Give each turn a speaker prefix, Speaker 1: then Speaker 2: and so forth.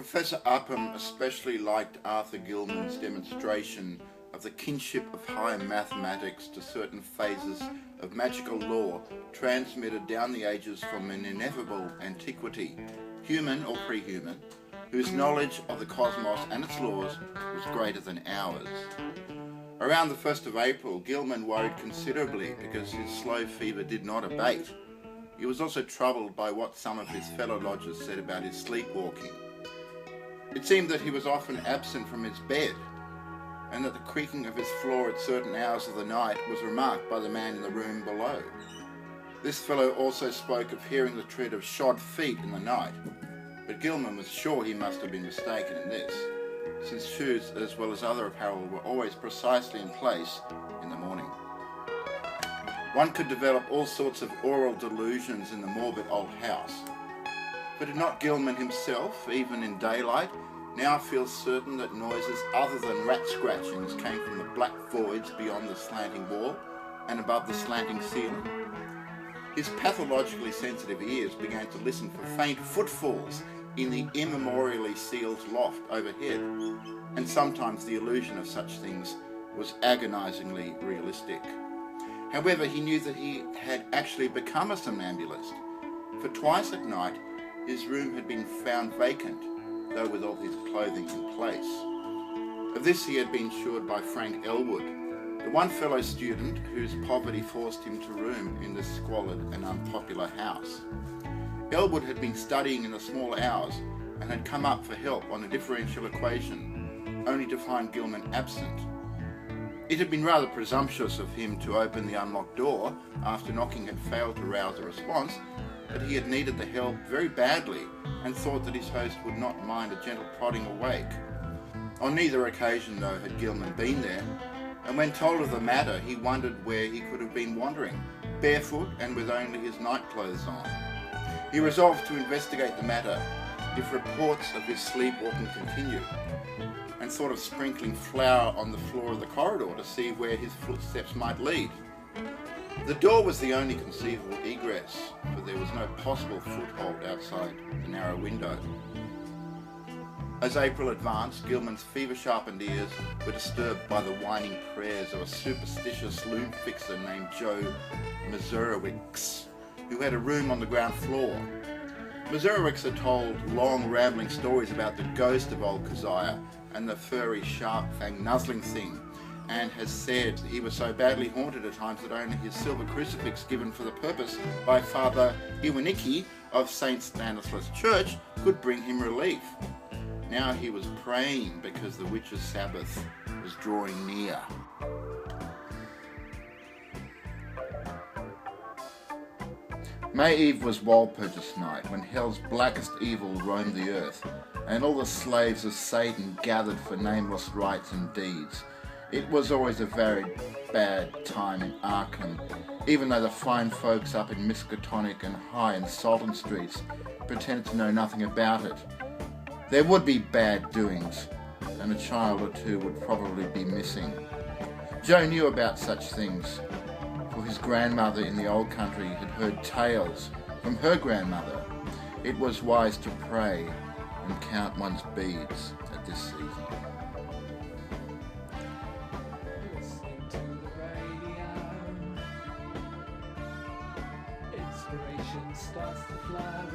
Speaker 1: Professor Upham especially liked Arthur Gilman's demonstration of the kinship of higher mathematics to certain phases of magical law transmitted down the ages from an ineffable antiquity, human or pre-human, whose knowledge of the cosmos and its laws was greater than ours. Around the 1st of April, Gilman worried considerably because his slow fever did not abate. He was also troubled by what some of his fellow lodgers said about his sleepwalking. It seemed that he was often absent from his bed, and that the creaking of his floor at certain hours of the night was remarked by the man in the room below. This fellow also spoke of hearing the tread of shod feet in the night, but Gilman was sure he must have been mistaken in this, since shoes as well as other apparel were always precisely in place in the morning. One could develop all sorts of aural delusions in the morbid old house, but did not Gilman himself, even in daylight, now feel certain that noises other than rat scratchings came from the black voids beyond the slanting wall and above the slanting ceiling? His pathologically sensitive ears began to listen for faint footfalls in the immemorially sealed loft overhead, and sometimes the illusion of such things was agonizingly realistic. However, he knew that he had actually become a somnambulist, for twice at night his room had been found vacant, though with all his clothing in place. Of this he had been assured by Frank Elwood, the one fellow student whose poverty forced him to room in this squalid and unpopular house. Elwood had been studying in the small hours and had come up for help on a differential equation, only to find Gilman absent. It had been rather presumptuous of him to open the unlocked door after knocking had failed to rouse a response, but he had needed the help very badly and thought that his host would not mind a gentle prodding awake. On neither occasion, though, had Gilman been there, and when told of the matter, he wondered where he could have been wandering, barefoot and with only his nightclothes on. He resolved to investigate the matter if reports of his sleepwalking continued, and thought of sprinkling flour on the floor of the corridor to see where his footsteps might lead. The door was the only conceivable egress, for there was no possible foothold outside the narrow window. As April advanced, Gilman's fever-sharpened ears were disturbed by the whining prayers of a superstitious loom fixer named Joe Mazurowicz, who had a room on the ground floor. Mazurowicz had told long, rambling stories about the ghost of old Keziah and the furry, sharp-fanged nuzzling thing, and has said he was so badly haunted at times that only his silver crucifix given for the purpose by Father Iwanicki of St. Stanislaus Church could bring him relief. Now he was praying because the witch's Sabbath was drawing near. May Eve was Walpurgis night, when hell's blackest evil roamed the earth, and all the slaves of Satan gathered for nameless rites and deeds. It was always a very bad time in Arkham, even though the fine folks up in Miskatonic and High and Salton Streets pretended to know nothing about it. There would be bad doings, and a child or two would probably be missing. Joe knew about such things, for his grandmother in the old country had heard tales from her grandmother. It was wise to pray and count one's beads at this season.
Speaker 2: Inspiration starts to flow.